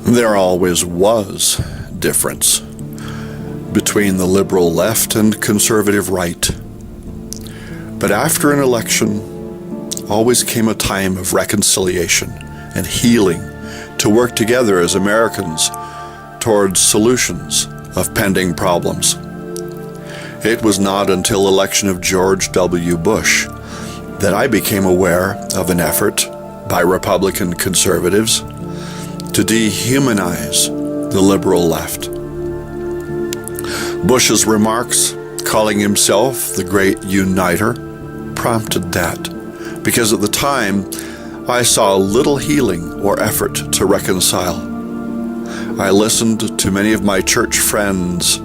There always was difference between the liberal left and conservative right. But after an election, always came a time of reconciliation and healing to work together as Americans towards solutions of pending problems. It was not until election of George W. Bush that I became aware of an effort by Republican conservatives to dehumanize the liberal left. Bush's remarks, calling himself the great uniter, prompted that, because at the time I saw little healing or effort to reconcile. I listened to many of my church friends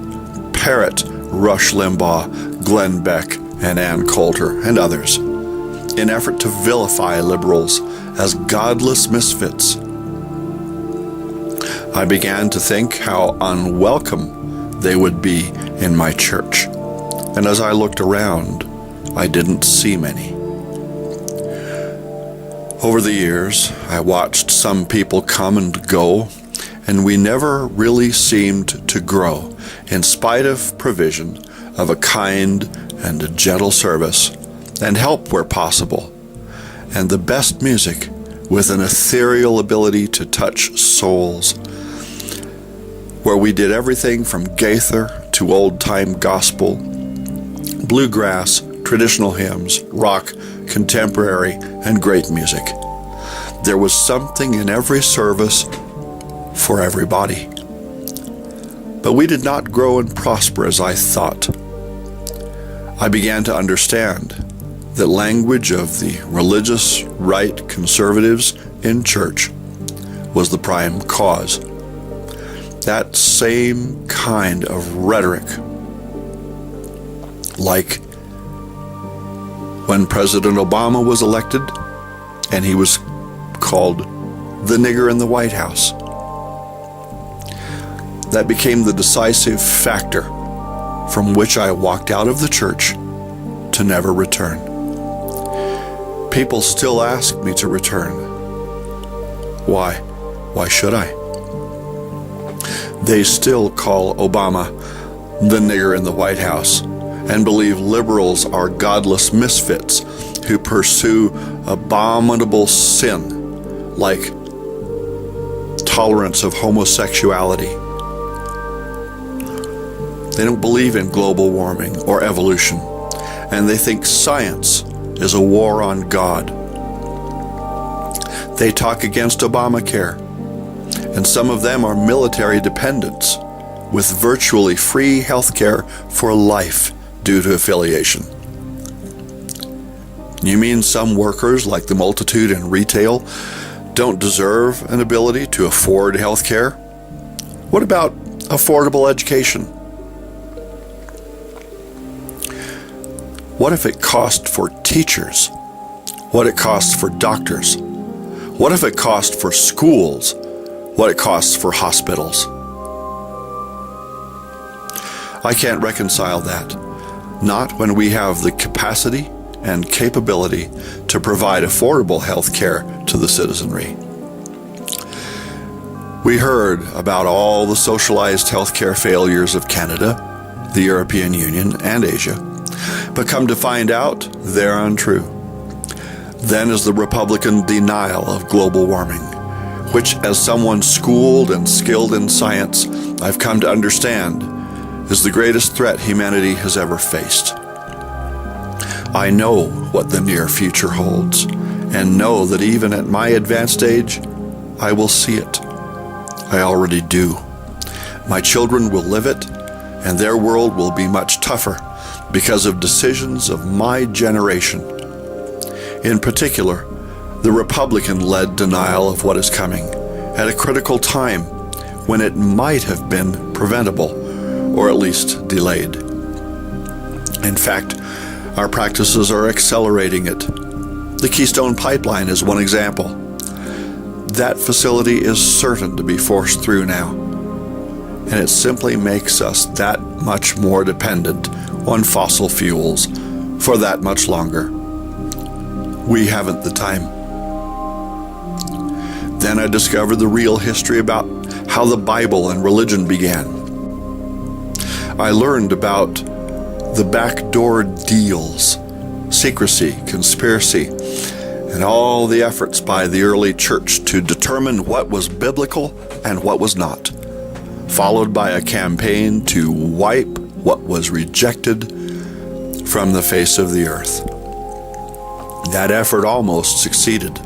parrot Rush Limbaugh, Glenn Beck, and Ann Coulter, and others, in effort to vilify liberals as godless misfits. I began to think how unwelcome they would be in my church, and as I looked around, I didn't see many. Over the years, I watched some people come and go, and we never really seemed to grow, in spite of provision of a kind and a gentle service, and help where possible, and the best music with an ethereal ability to touch souls, where we did everything from Gaither to old-time gospel, bluegrass, traditional hymns, rock, contemporary, and great music. There was something in every service for everybody. But we did not grow and prosper as I thought. I began to understand the language of the religious right conservatives in church was the prime cause. That same kind of rhetoric, like when President Obama was elected and he was called the nigger in the White House. That became the decisive factor from which I walked out of the church to never return. People still ask me to return. Why? Why should I? They still call Obama the nigger in the White House and believe liberals are godless misfits who pursue abominable sin like tolerance of homosexuality. They don't believe in global warming or evolution, and they think science is a war on God. They talk against Obamacare, and some of them are military dependents with virtually free health care for life due to affiliation. You mean some workers, like the multitude in retail, don't deserve an ability to afford health care? What about affordable education? What if it cost for teachers? What it costs for doctors? What if it cost for schools? What it costs for hospitals? I can't reconcile that, not when we have the capacity and capability to provide affordable health care to the citizenry. We heard about all the socialized health care failures of Canada, the European Union, and Asia, but come to find out, they're untrue. Then is the Republican denial of global warming, which, as someone schooled and skilled in science, I've come to understand is the greatest threat humanity has ever faced. I know what the near future holds, and know that even at my advanced age, I will see it. I already do. My children will live it, and their world will be much tougher because of decisions of my generation. In particular, the Republican-led denial of what is coming at a critical time when it might have been preventable, or at least delayed. In fact, our practices are accelerating it. The Keystone Pipeline is one example. That facility is certain to be forced through now, and it simply makes us that much more dependent on fossil fuels for that much longer. We haven't the time. Then I discovered the real history about how the Bible and religion began. I learned about the backdoor deals, secrecy, conspiracy, and all the efforts by the early church to determine what was biblical and what was not, followed by a campaign to wipe what was rejected from the face of the earth. That effort almost succeeded,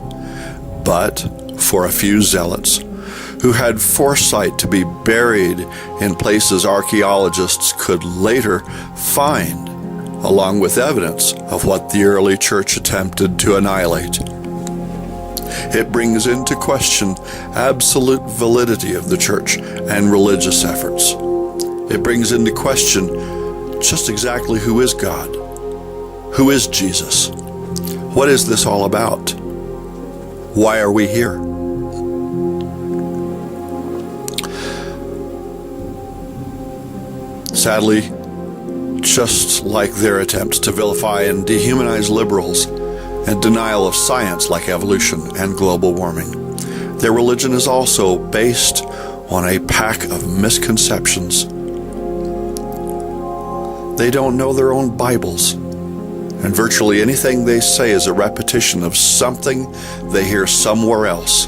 but for a few zealots who had foresight to be buried in places archaeologists could later find, along with evidence of what the early church attempted to annihilate. It brings into question absolute validity of the church and religious efforts. It brings into question just exactly who is God, who is Jesus, what is this all about, why are we here? Sadly, just like their attempts to vilify and dehumanize liberals and denial of science like evolution and global warming, their religion is also based on a pack of misconceptions. They don't know their own Bibles, and virtually anything they say is a repetition of something they hear somewhere else,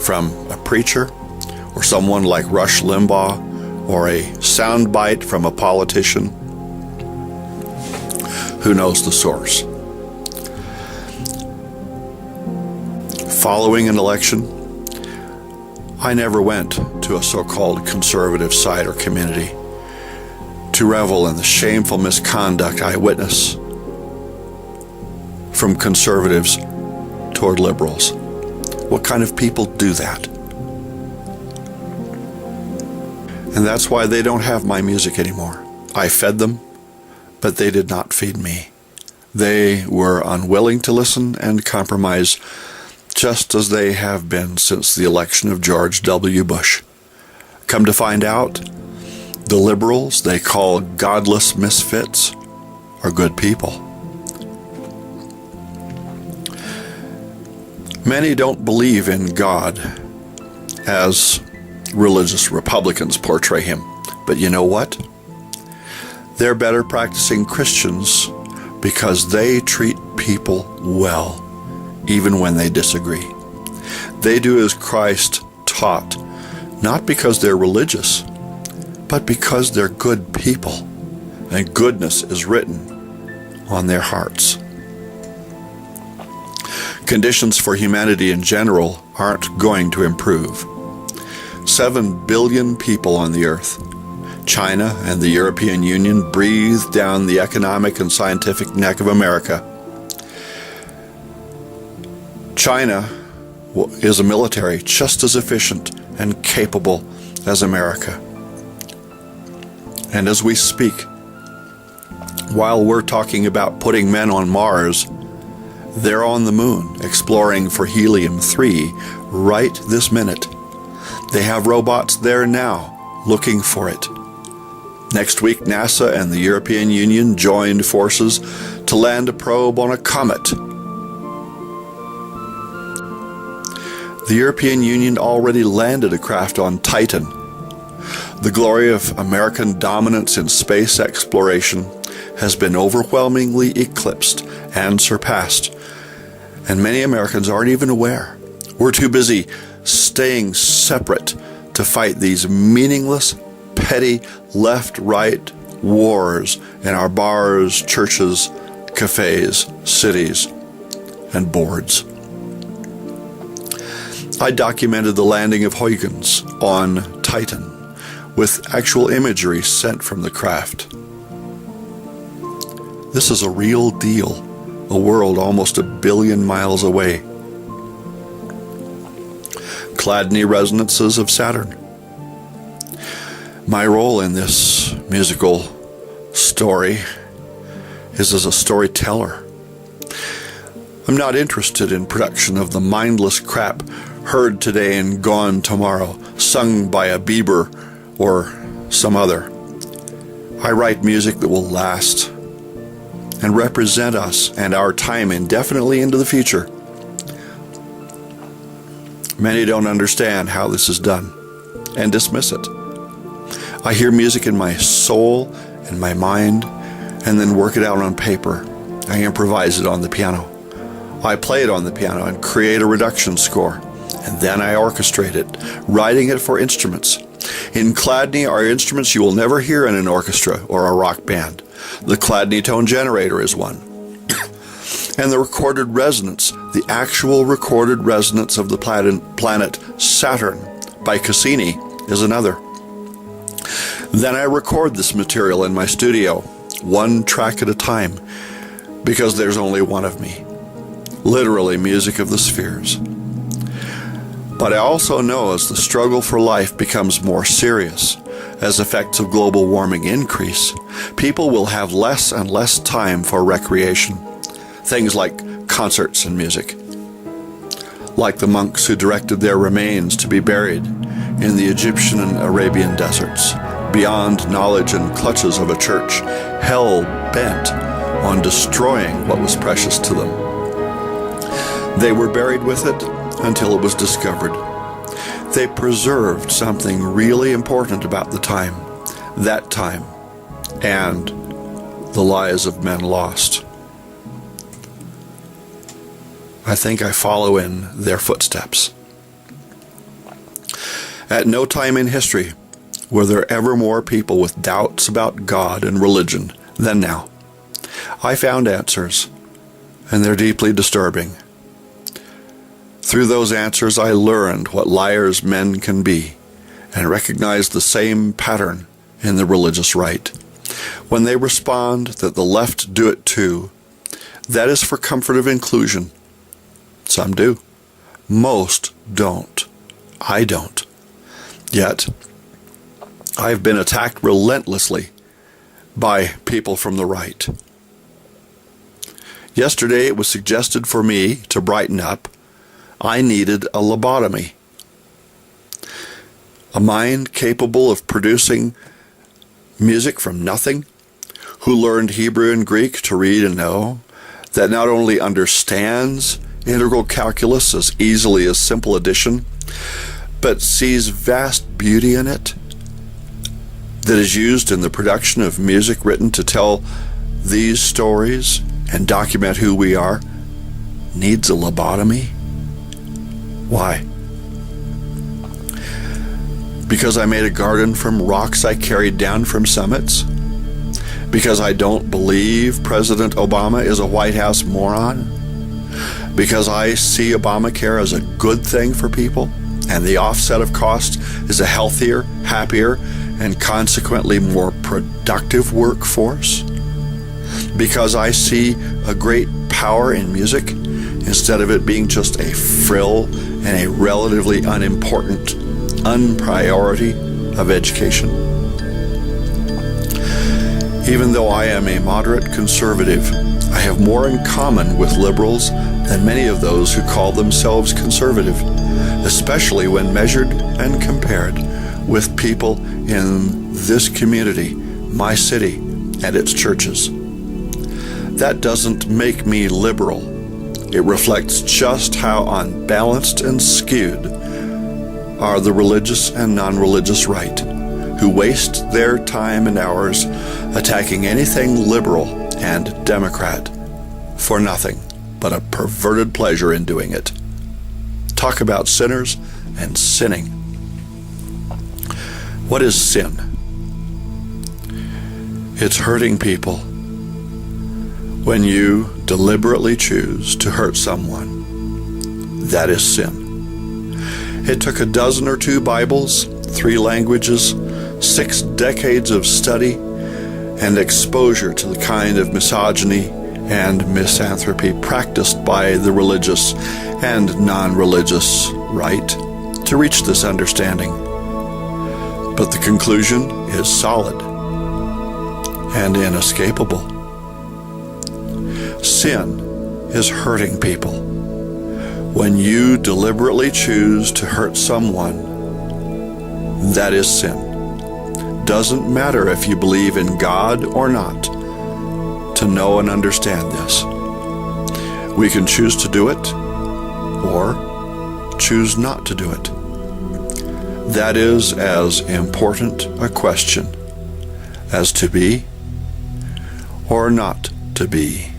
from a preacher or someone like Rush Limbaugh, or a soundbite from a politician. Who knows the source? Following an election, I never went to a so-called conservative site or community to revel in the shameful misconduct I witness from conservatives toward liberals. What kind of people do that? And that's why they don't have my music anymore. I fed them, but they did not feed me. They were unwilling to listen and compromise, just as they have been since the election of George W. Bush. Come to find out, the liberals they call godless misfits are good people. Many don't believe in God as religious Republicans portray him. But you know what? They're better practicing Christians because they treat people well, even when they disagree. They do as Christ taught, not because they're religious, but because they're good people, and goodness is written on their hearts. Conditions for humanity in general aren't going to improve. 7 billion people on the earth. China and the European Union breathe down the economic and scientific neck of America. China is a military just as efficient and capable as America. And as we speak, while we're talking about putting men on Mars, they're on the moon exploring for helium-3 right this minute. They have robots there now looking for it. Next week, NASA and the European Union joined forces to land a probe on a comet. The European Union already landed a craft on Titan. The glory of American dominance in space exploration has been overwhelmingly eclipsed and surpassed, and many Americans aren't even aware. We're too busy staying separate to fight these meaningless, petty, left-right wars in our bars, churches, cafes, cities, and boards. I documented the landing of Huygens on Titan with actual imagery sent from the craft. This is a real deal, a world almost 1 billion miles away. Chladni resonances of Saturn. My role in this musical story is as a storyteller. I'm not interested in production of the mindless crap heard today and gone tomorrow, sung by a Bieber or some other. I write music that will last and represent us and our time indefinitely into the future. Many don't understand how this is done. and dismiss it. I hear music in my soul and my mind and then work it out on paper. I improvise it on the piano. I play it on the piano and create a reduction score, and then I orchestrate it, writing it for instruments. In Chladni are instruments you will never hear in an orchestra or a rock band. The Chladni tone generator is one. And the recorded resonance, the actual recorded resonance of the planet Saturn by Cassini, is another. Then I record this material in my studio, one track at a time, because there's only one of me. Literally music of the spheres. But I also know as the struggle for life becomes more serious, as effects of global warming increase, people will have less and less time for recreation. Things like concerts and music. Like the monks who directed their remains to be buried in the Egyptian and Arabian deserts, beyond knowledge and clutches of a church hell-bent on destroying what was precious to them. They were buried with it until it was discovered. They preserved something really important about the time, that time, and the lives of men lost. I think I follow in their footsteps. At no time in history were there ever more people with doubts about God and religion than now. I found answers, and they're deeply disturbing. Through those answers, I learned what liars men can be and recognized the same pattern in the religious right. When they respond that the left do it too, that is for comfort of inclusion. Some do. Most don't. I don't. Yet, I've been attacked relentlessly by people from the right. Yesterday, it was suggested for me to brighten up. I needed a lobotomy. A mind capable of producing music from nothing, who learned Hebrew and Greek to read and know, that not only understands integral calculus as easily as simple addition, but sees vast beauty in it, that is used in the production of music written to tell these stories and document who we are, needs a lobotomy? Why? Because I made a garden from rocks I carried down from summits? Because I don't believe President Obama is a White House moron? Because I see Obamacare as a good thing for people, and the offset of cost is a healthier, happier, and consequently more productive workforce? Because I see a great power in music, instead of it being just a frill and a relatively unimportant unpriority of education. Even though I am a moderate conservative, I have more in common with liberals than many of those who call themselves conservative, especially when measured and compared with people in this community, my city, and its churches. That doesn't make me liberal. It reflects just how unbalanced and skewed are the religious and non-religious right, who waste their time and hours attacking anything liberal and Democrat for nothing but a perverted pleasure in doing it. Talk about sinners and sinning. What is sin? It's hurting people. When you deliberately choose to hurt someone, that is sin. It took a dozen or two Bibles, 3 languages, 6 decades of study, and exposure to the kind of misogyny and misanthropy practiced by the religious and non-religious right to reach this understanding. But the conclusion is solid and inescapable. Sin is hurting people. When you deliberately choose to hurt someone, that is sin. Doesn't matter if you believe in God or not to know and understand this. We can choose to do it or choose not to do it. that is as important a question as to be or not to be.